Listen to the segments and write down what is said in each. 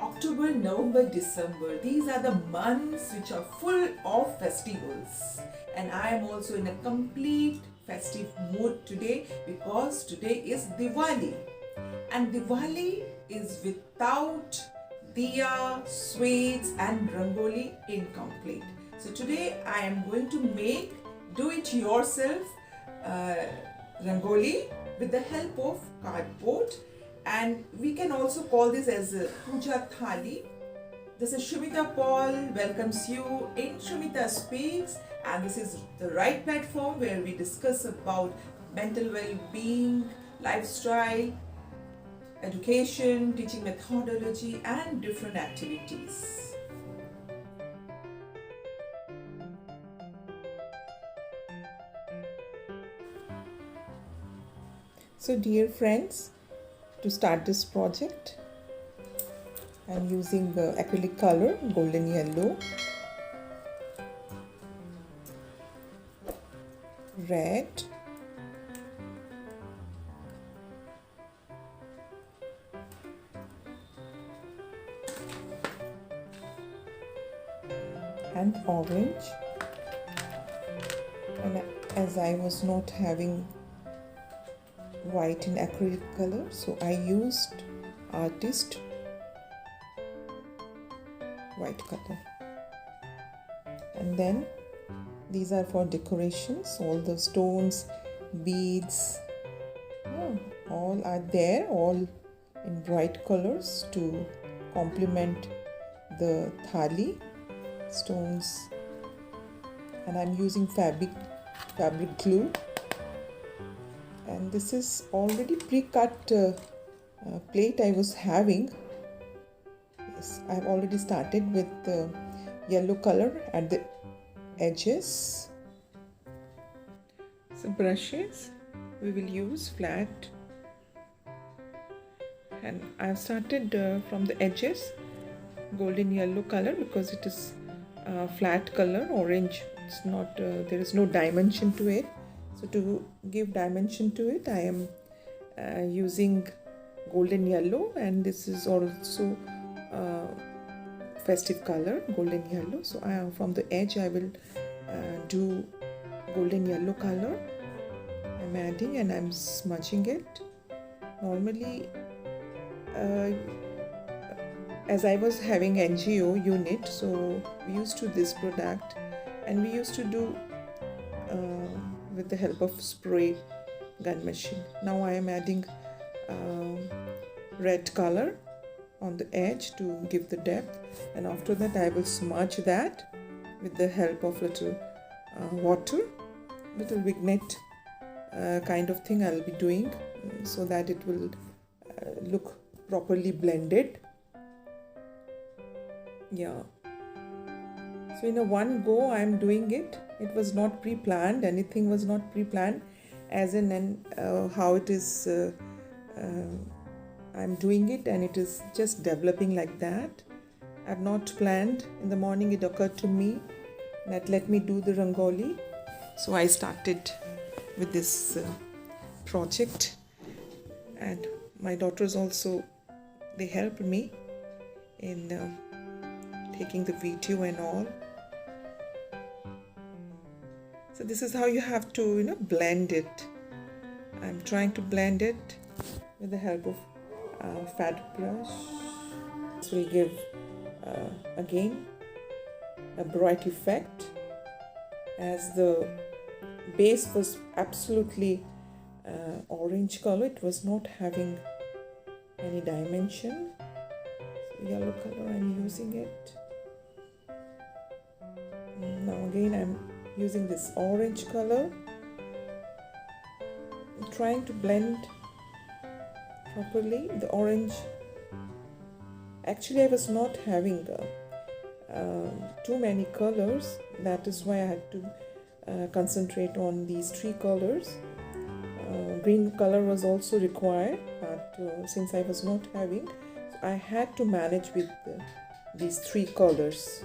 October, November, December. These are the months which are full of festivals. And I am also in a complete festive mood today because today is Diwali. And Diwali is without diya, sweets and Rangoli incomplete. So today I am going to make do-it-yourself Rangoli with the help of cardboard, and we can also call this as a Puja Thali. This is Sumita Paul welcomes you in Sumita Speaks, and this is the right platform where we discuss about mental well-being, lifestyle, education, teaching methodology and different activities. So dear friends, to start this project, I'm using acrylic color, golden yellow, red, and orange. And as I was not having white in acrylic color, so I used artist white color. And then these are for decorations, all the stones, beads, all are there, all in bright colors to complement the thali stones. And I'm using fabric glue, and this is already pre-cut plate I was having. Yes, I've already started with the yellow color at the edges. So brushes we will use flat, and I've started from the edges golden yellow color because it is flat color. Orange, it's not there is no dimension to it. So to give dimension to it, I am using golden yellow, and this is also festive color, golden yellow. So from the edge I will do golden yellow color. I'm adding and I'm smudging it. Normally, as I was having NGO unit, so we used to this product, and we used to do with the help of spray gun machine. Now I am adding red color on the edge to give the depth, and after that I will smudge that with the help of little water, little vignette kind of thing I'll be doing, so that it will look properly blended. Yeah, so in a one go I'm doing it. It was not pre-planned, anything was not pre-planned, as in how it is I'm doing it, and it is just developing like that. I've not planned. In the morning it occurred to me that let me do the Rangoli. So I started with this project, and my daughters also, they helped me in taking the video and all. So this is how you have to blend it. I'm trying to blend it with the help of fat brush. This will give again a bright effect, as the base was absolutely orange color. It was not having any dimension. So yellow color I'm using it. Now again I'm using this orange color. I'm trying to blend properly the orange. Actually I was not having too many colors, that is why I had to concentrate on these three colors. Green color was also required, but since I was not having, so I had to manage with these three colors.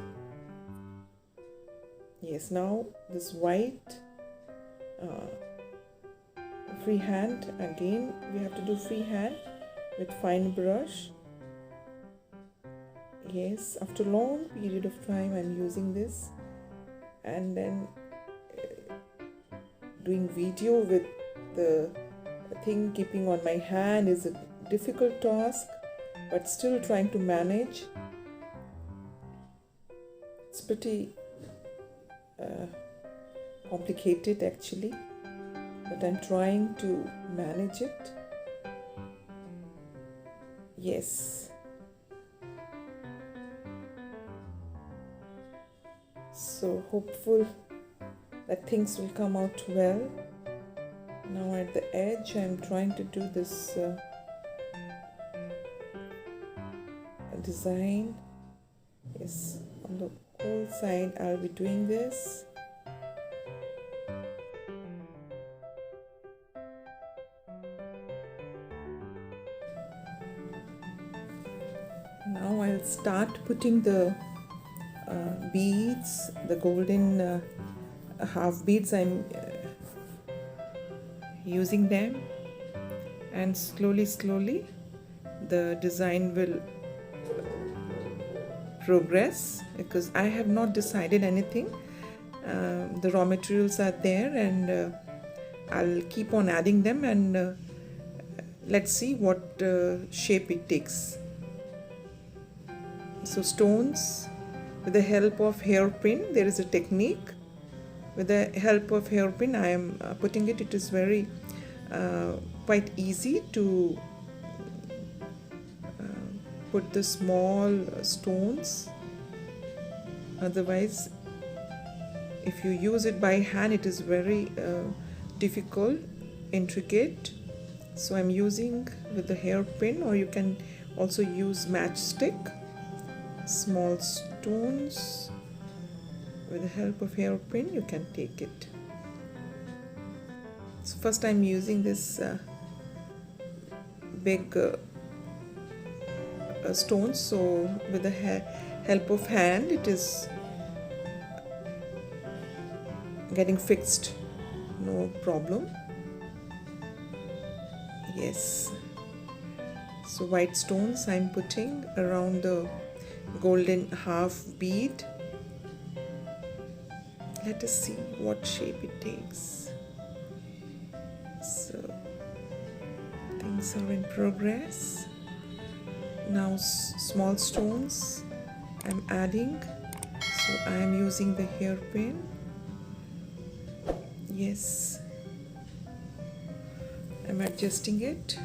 Yes, now this white freehand, again we have to do freehand with fine brush. Yes, after a long period of time I'm using this, and then doing video with the thing keeping on my hand is a difficult task, but still trying to manage. It's pretty complicated actually, but I'm trying to manage it. Yes. So hopeful that things will come out well. Now at the edge I'm trying to do this design. Yes, on the whole side I'll be doing this. Now I'll start putting the beads, the golden half beads. I'm using them, and slowly the design will progress, because I have not decided anything. The raw materials are there, and I'll keep on adding them, and let's see what shape it takes. So stones, with the help of hairpin, there is a technique. With the help of hairpin I am putting it. It is very quite easy to put the small stones. Otherwise, if you use it by hand, it is very difficult, intricate. So I'm using with the hairpin, or you can also use matchstick. Small stones, with the help of hairpin you can take it. So first I'm using this big stone, so with the help of hand it is getting fixed, no problem. Yes, so white stones I'm putting around the golden half bead. Let us see what shape it takes. So things are in progress. Now small stones I'm adding, so I am using the hairpin. Yes, I'm adjusting it.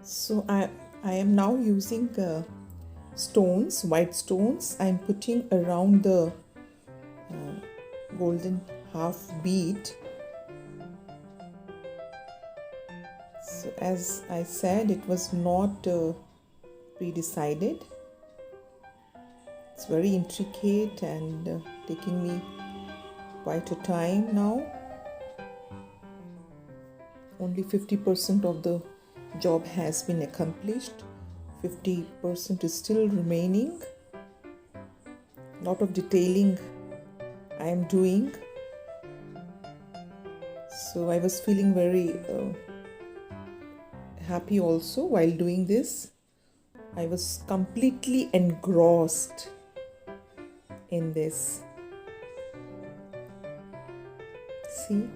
So I am now using stones, white stones. I am putting around the golden half bead. So as I said, it was not pre-decided. It's very intricate and taking me quite a time now. Only 50% of the job has been accomplished. 50% is still remaining. Lot of detailing I am doing. So I was feeling very happy also while doing this. I was completely engrossed in this. See?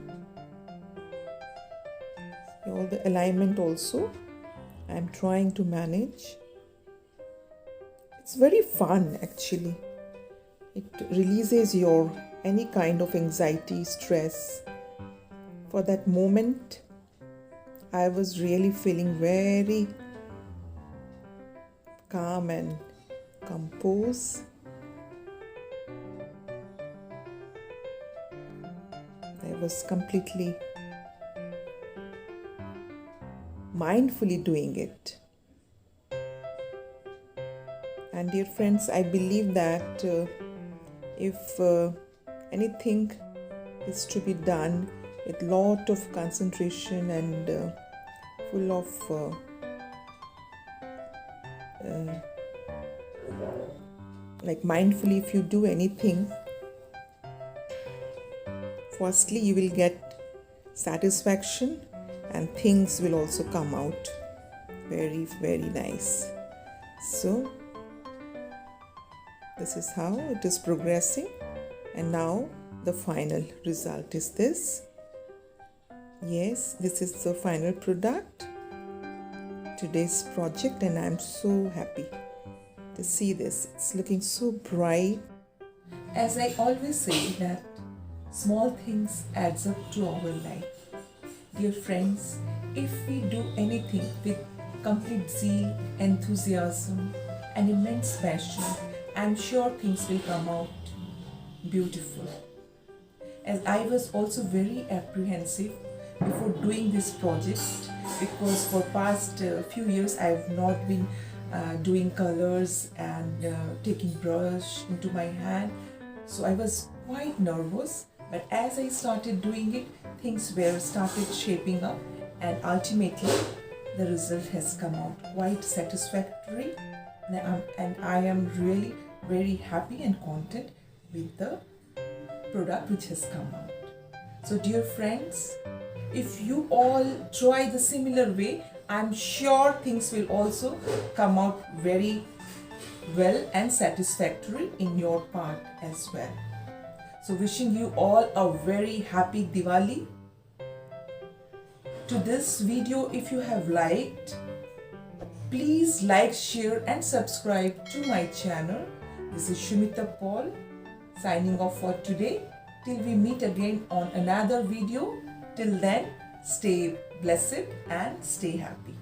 All the alignment also I'm trying to manage. It's very fun actually. It releases your any kind of anxiety, stress. For that moment I was really feeling very calm and composed. I was completely mindfully doing it. And dear friends, I believe that if anything is to be done with lot of concentration and full of like mindfully, if you do anything, firstly you will get satisfaction, and things will also come out very, very nice. So this is how it is progressing, and now the final result is this. Yes, this is the final product, today's project, and I'm so happy to see this. It's looking so bright. As I always say that small things adds up to our life. Dear friends, if we do anything with complete zeal, enthusiasm and immense passion, I'm sure things will come out beautiful. As I was also very apprehensive before doing this project, because for past few years I have not been doing colors and taking brush into my hand, so I was quite nervous. But as I started doing it, things were started shaping up, and ultimately the result has come out quite satisfactory, and I am really very happy and content with the product which has come out. So dear friends, if you all try the similar way, I'm sure things will also come out very well and satisfactory in your part as well. So wishing you all a very happy Diwali. To this video, if you have liked, please like, share and subscribe to my channel. This is Sumita Paul signing off for today. Till we meet again on another video. Till then, stay blessed and stay happy.